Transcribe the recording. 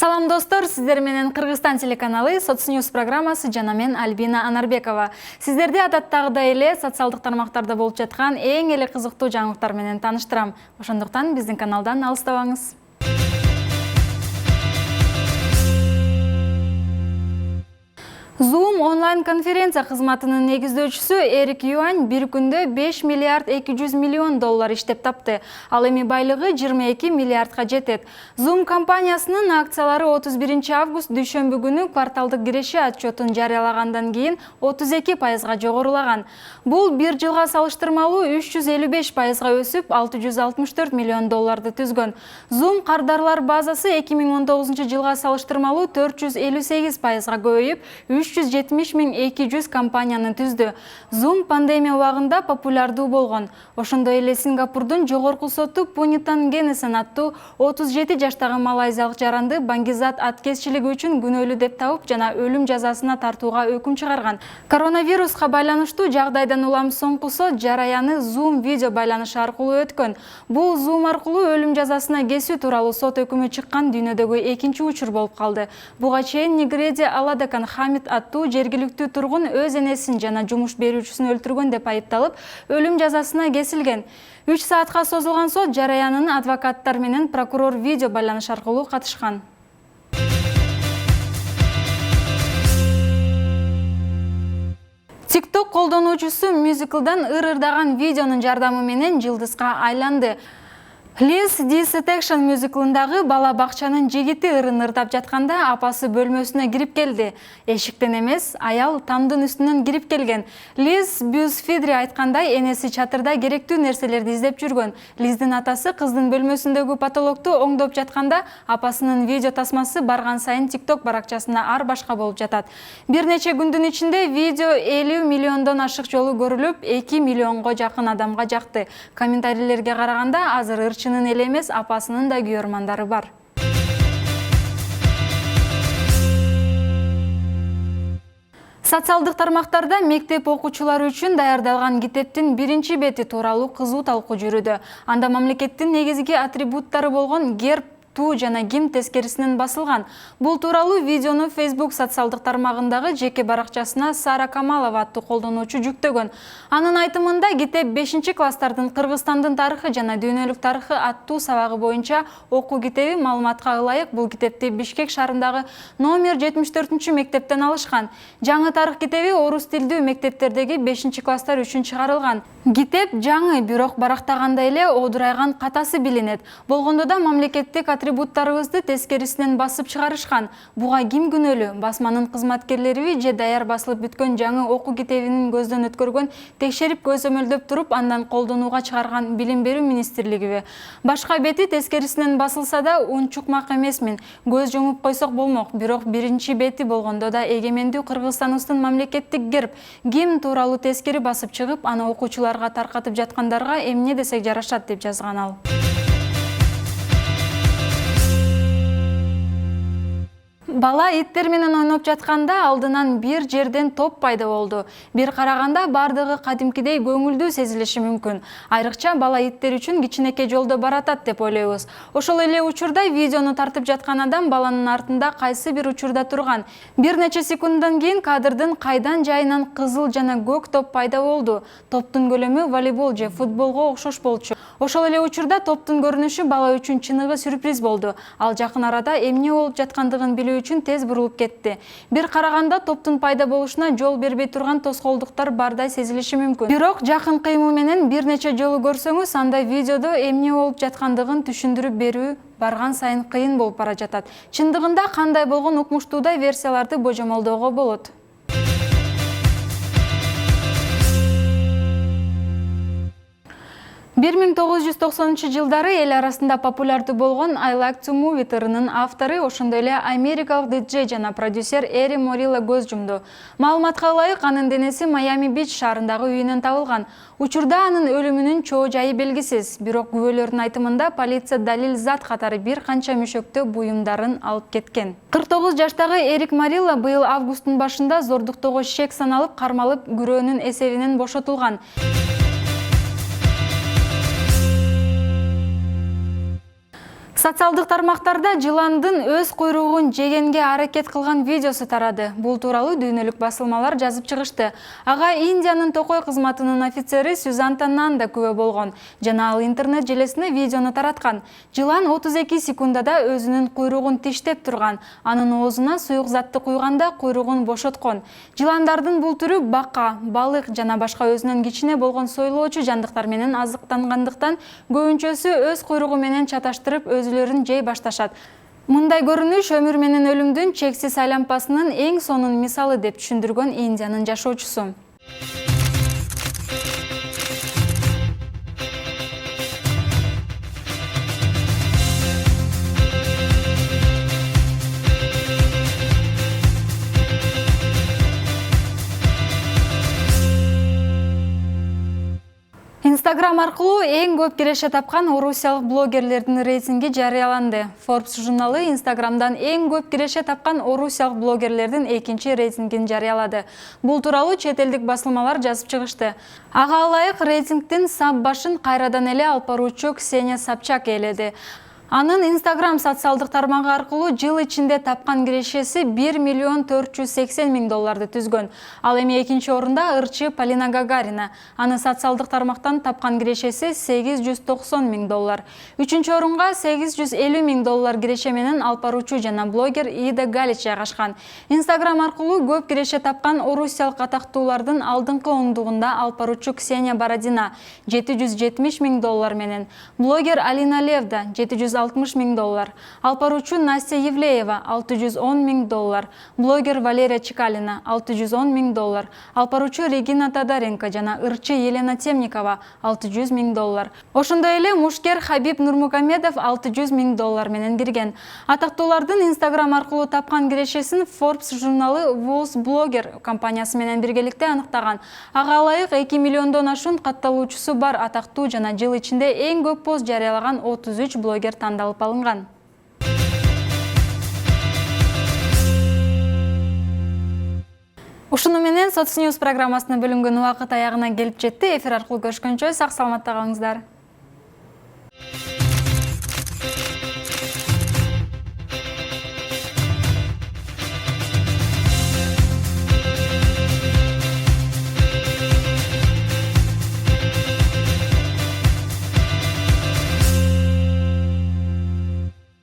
Салам достор, сиздер менен Кыргызстан телеканалы Соцньюс программасы жана мен Альбина Анарбекова. Сиздерди адаттагыдай эле социалдык тармактарда болуп жаткан эң эле кызыктуу жаңылыктар менен тааныштырам. Ошондуктан биздин каналдан алыстабаңыз. Zoom онлайн-конференция кызматынын негиздөөчүсү Эрик Юань бир күндө 5 миллиард 200 миллион доллар иштеп тапты. Ал эми байлыгы 22 миллиардга жетет. Zoom компаниясынын акциялары 31 август дүйшөмбү күнү кварталдык киреше отчетун жарыялагандан кийин 32% жогорулаган. Бул бир жылга салыштырмалуу 355% өсүп 664 миллион долларды түзгөн. Zoom кардарлар базасы 2019 жылга салыштырмалуу 458% көбөйүп 370.200 компанияны түздү. Zoom пандемия убагында популярдуу болгон. Ошондой эле Сингапурдун жогорку соту Пунитан Генесен аттуу 37 жаштагы малайзиялык жаранды баңгизат аткезчилиги үчүн күнөөлүү деп табып жана өлүм жазасына тартууга өкүм чыгарган. Коронавируска байланыштуу жагдайдан улам соңку сот жараяны Zoom видео байланышы аркылуу өткөн. Бул Zoom аркылуу өлүм жазасына кесүү тууралуу сот өкүмү чыккан дүйнөдөгү экинчи учур болуп калды. Буга чейин Нигреди Аладакан Хамид аттуу жергиликтүү тургун өз энесин жана жумуш берүүчүсүн өлтүргөн деп айыпталып, өлүм жазасына кесилген. 3 саатка созулган сот жараянын адвокаттар менен прокурор видео байланыш аркылуу катышкан. TikTok колдонуучусу мюзиклдан ыр-ырдаган видеонун жардамы менен жылдызга айланды. Liz Dissection мюзиклындагы бала бакчанын жигити ырын ырдап жатканда апасы бөлмөсүнө кирип келди. Эшиктен эмес, аял тамдын үстүнөн кирип келген. Liz BuzzFeed айткандай, энеси чатырда керектүү нерселерди издеп жүргөн. Лиздин атасы кыздын бөлмөсүндөгү потолокту оңдоп жатканда апасынын видео тасмасы барган сайын TikTok баракчасына ар башка болуп жатат. Бир нече күндүн ичинде видео 50 миллиондон ашык жолу көрүлүп, 2 миллионго жакын адамга жакты. Комментарийлерге караганда азыр чынын эле эмес, апасынын да күйөрмандары бар. Социалдык тармактарда мектеп окуучулары үчүн даярдалган китептин биринчи бети тууралуу кызуу талкуу жүрүүдө. Анда мамлекеттин негизги атрибуттары болгон герб, туу жана гимн тескерисинен басылган. Бул тууралуу видеону Facebook социалдык тармагындагы жеке баракчасына Сара Камалова аттуу колдонуучу жүктөгөн. Анын айтымында китеп 5-класстардын Кыргызстандын тарыхы жана дүйнөлүк тарыхы аттуу сабагы боюнча окуу китеби. Маалыматка ылайык, бул китепти Бишкек шаарындагы номер 74-мектептен алышкан. Жаңы тарых китеби орус тилдүү мектептердеги 5-класстар үчүн чыгарылган. Китеп жаңы, бирок барактагандай эле одурайган катасы билинет. Болгондо да мамлекеттик атрибуттарыбызды тескерисинен басып чыгарышкан. Буга ким күнөөлүү? Басманын кызматкерлериби же даяр басылып бүткөн жаңы окуу китебинин көздөн өткөргөн текшерип көзөмөлдөп туруп андан колдонууга чыгарган Билим берүү министрлигиби? Башка бети тескерисинен басылса да унчукмак эмесмин. Көз жумуп койсок болмок. Бирок биринчи бети болгондо да эгемендүү Кыргызстаныбыздын мамлекеттик герб, гимн тууралуу тескери басып чыгып, аны окуучуларга таркатып жаткандарга эмне десек жарашат деп жазган ал. Бала иттер менен ойноп жатканда алдынан бир жерден топ пайда болду. Бир караганда бардыгы кадимкидей көңүлдүү сезилиши мүмкүн. Айрыкча бала иттер үчүн кичинекей жолдо баратат деп ойлойбуз. Ошол эле учурда видеону тартып жаткан адам баланын артында кайсы бир учурда турган. Бир нече секунддан кийин кадрдын кайдан жайынан кызыл жана көк топ пайда болду. Топтун көлөмү волейбол же футболго окшош болчу. Ошол эле учурда топтун көрүнүшү бала үчүн чыныгы сюрприз болду. Ал жакын арада эмне болуп жаткандыгын билүү үчүн тез бурулуп кетти. Бир караганда топтун пайда болушуна жол бербей турган тоскоолдуктар бардай сезилиши мүмкүн. Бирок жакын кыймыл менен бир нече жолу көрсөңүз, анда видеодо эмне болуп жаткандыгын түшүндүрүп берүү барган сайын кыйын болуп бара жатат. Чындыгында кандай болгон укмуштуудай версияларды божомолдоого болот. 1990-жылдары эл арасында популярдуу болгон I Like to Move It ырынын автору, ошондой эле америкалык диджей жана продюсер Эри Морилла көз жумду. Маалыматка ылайык, анын денеси Майами Бич шаарындагы үйүнөн табылган. Учурда анын өлүмүнүн чоо жайы белгисиз. Бирок күбөлөрдүн айтымында полиция далил зат катары бир канча мөшөктө буюмдарын алып кеткен. 49 жаштагы Эрик Морилла быйыл августтун башында зордуктоого шек саналып, кармалып, күрөөнүн эсебинен бошотулган. Социалдык тармактарда жыландын өз куйругун жегенге аракет кылган видеосу тарады. Бул тууралуу дүйнөлүк басылмалар жазып чыгышты. Ага Индиянын токой кызматынын офицери Сюзанта Нанда күбө болгон. Жана ал интернет желесине видеону тараткан. Жылан 32 секундада өзүнүн куйругун тиштеп турган. Анын оозуна суюк затты куйганда куйругун бошоткон. Жыландардын бул түрү бака, балык жана башка өзүнөн кичине болгон сойлоочу жандыктар менен азыктангандыктан көбүнчөсү өз куйругу менен чаташтырып өзүлөрүн жей башташат. Мындай көрүнүш өмүр менен өлүмдүн чексиз айланпасынын эң сонун мисалы деп түшүндүргөн Индиянын жашоочусу. Instagram аркылуу эң көп киреше тапкан орусиялык блогерлердин рейтинги жарыяланды. Forbes журналы Instagramдан эң көп киреше тапкан орусиялык блогерлердин экинчи рейтингин жарыялады. Бул тууралуу чет элдик басылмалар жазып чыгышты. Ага ылайык рейтингдин сап башын кайрадан эле алып баруучу Ксения Собчак ээледи. Анын Instagram социалдык тармагы аркылуу жыл ичинде тапкан кирешеси $1,480,000 түзгөн. Ал эми экинчи орунда ырчы Полина Гагарина. Анын социалдык тармактан тапкан кирешеси $890,000. Үчүнчү орунга $850,000 киреше менен алып баруучу жана блогер Ида Галич жайгашкан. Instagram аркылуу көп киреше тапкан орусиялык атактуулардын алдыңкы ондугунда алып баруучу Ксения Бородина $770,000 менен, блогер Алина Левда $760,000, алып баруучу Настя Евлеева $610,000, блогер Валерия Чекалина $610,000, алып баруучу Регина Тодоренко жана ырчы Елена Темникова $600,000. Ошондой эле мушкер Хабиб Нурмугамедов $600,000 менен кирген. Атактуулардын Instagram аркылуу тапкан кирешесин Forbes журналы Voice Blogger компаниясы менен биргеликте аныктаган. Ага ылайык 2 миллиондон ашуун катталуучусу бар атактуу жана жыл ичинде эң көп пост жарыялаган 33 блогер тандалып алынган. Ушуну менен Соцньюз программасына бөлүнгөн убакыт аягына келип жетти. Эфир аркылуу көрүшкөнчө сак саламатта калыңыздар.